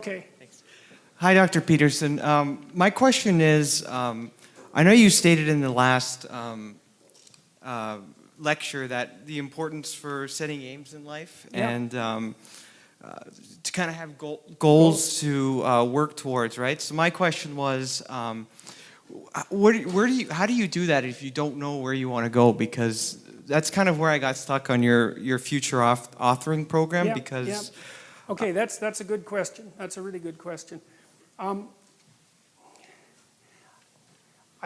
Okay. Thanks. Hi, Dr. Peterson. My question is, I know you stated in the last lecture that the importance for setting aims in life and to kind of have goals to work towards, right? So my question was, how do you do that if you don't know where you want to go? Because that's kind of where I got stuck on your future authoring program. Okay, that's a good question. That's a really good question. I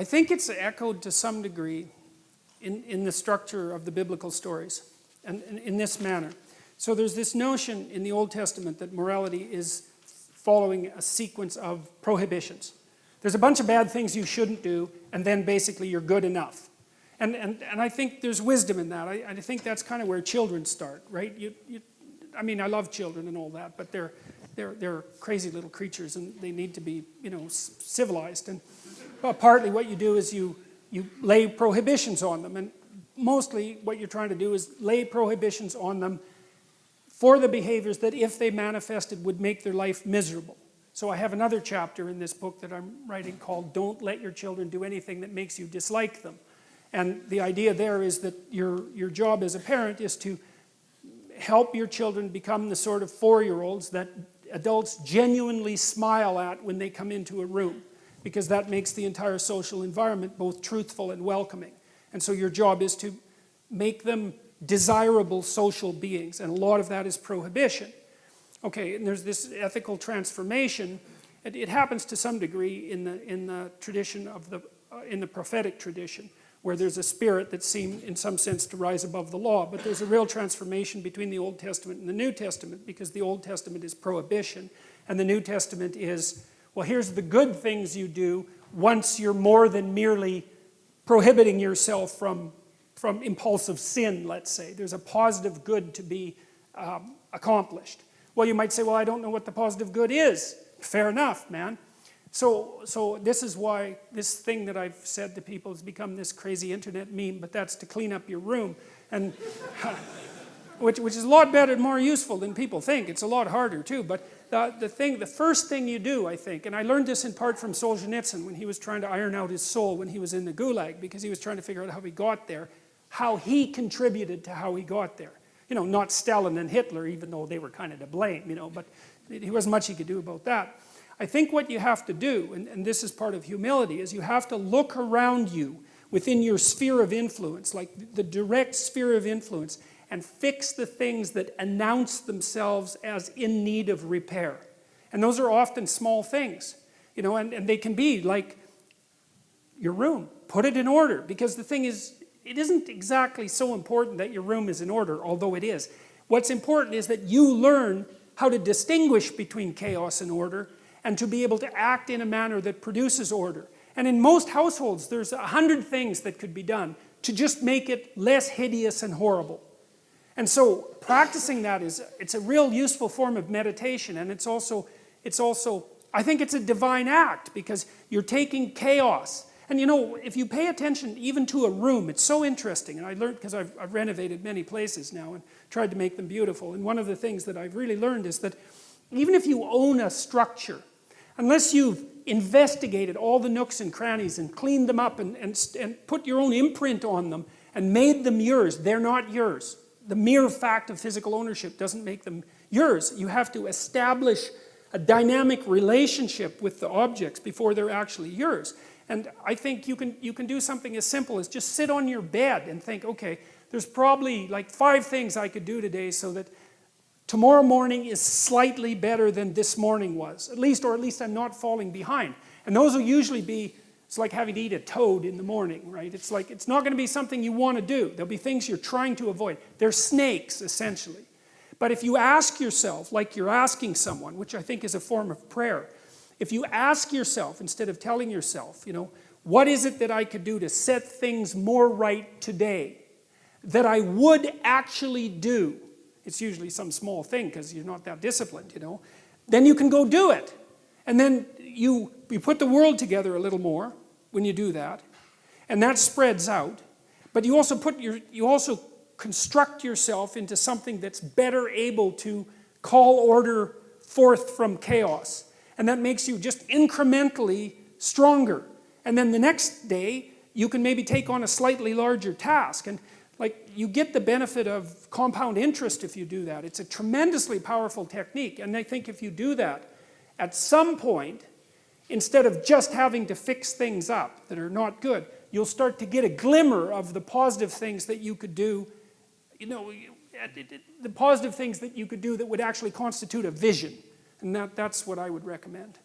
think it's echoed to some degree in the structure of the biblical stories, and in this manner. So there's this notion in the Old Testament that morality is following a sequence of prohibitions. There's a bunch of bad things you shouldn't do, and then basically you're good enough. And I think there's wisdom in that. I think that's kind of where children start, right? I mean, I love children and all that, but they're crazy little creatures, and they need to be, civilized. And partly what you do is you lay prohibitions on them, and mostly what you're trying to do is lay prohibitions on them for the behaviors that, if they manifested, would make their life miserable. So I have another chapter in this book that I'm writing called "Don't Let Your Children Do Anything That Makes You Dislike Them." And the idea there is that your job as a parent is to help your children become the sort of 4-year-olds that adults genuinely smile at when they come into a room, because that makes the entire social environment both truthful and welcoming. And so your job is to make them desirable social beings, and a lot of that is prohibition. Okay, and there's this ethical transformation. It happens to some degree in the tradition of in the prophetic tradition, where there's a spirit that seemed in some sense to rise above the law, but there's a real transformation between the Old Testament and the New Testament, because the Old Testament is prohibition, and the New Testament is, well, here's the good things you do once you're more than merely prohibiting yourself from impulsive sin, let's say. There's a positive good to be accomplished. Well, you might say, well, I don't know what the positive good is. Fair enough, man. So this is why this thing that I've said to people has become this crazy internet meme, but that's to clean up your room, and which is a lot better and more useful than people think. It's a lot harder too, but the first thing you do, I think, and I learned this in part from Solzhenitsyn when he was trying to iron out his soul when he was in the Gulag, because he was trying to figure out how he got there, how he contributed to how he got there. Not Stalin and Hitler, even though they were kind of to blame, but there wasn't much he could do about that. I think what you have to do, and this is part of humility, is you have to look around you within your sphere of influence, like the direct sphere of influence, and fix the things that announce themselves as in need of repair. And those are often small things, and they can be like your room. Put it in order, because the thing is, it isn't exactly so important that your room is in order, although it is. What's important is that you learn how to distinguish between chaos and order, and to be able to act in a manner that produces order. And in most households, there's 100 things that could be done to just make it less hideous and horrible. And so practicing that it's a real useful form of meditation, and it's also, I think it's a divine act, because you're taking chaos. And if you pay attention even to a room, it's so interesting, and I learned, because I've renovated many places now and tried to make them beautiful, and one of the things that I've really learned is that even if you own a structure, unless you've investigated all the nooks and crannies and cleaned them up and put your own imprint on them and made them yours, they're not yours. The mere fact of physical ownership doesn't make them yours. You have to establish a dynamic relationship with the objects before they're actually yours. And I think you can do something as simple as just sit on your bed and think, okay, there's probably like 5 things I could do today so that tomorrow morning is slightly better than this morning was, or at least I'm not falling behind. And those will usually be, it's like having to eat a toad in the morning, right? It's like, it's not going to be something you want to do. There'll be things you're trying to avoid. They're snakes, essentially. But if you ask yourself, like you're asking someone, which I think is a form of prayer, if you ask yourself, instead of telling yourself, what is it that I could do to set things more right today, that I would actually do? It's usually some small thing, because you're not that disciplined, Then you can go do it. And then you put the world together a little more when you do that. And that spreads out. But you also construct yourself into something that's better able to call order forth from chaos. And that makes you just incrementally stronger. And then the next day, you can maybe take on a slightly larger task. And like, you get the benefit of compound interest if you do that. It's a tremendously powerful technique. And I think if you do that, at some point, instead of just having to fix things up that are not good, you'll start to get a glimmer of the positive things that you could do, you know, the positive things that you could do that would actually constitute a vision. And that's what I would recommend.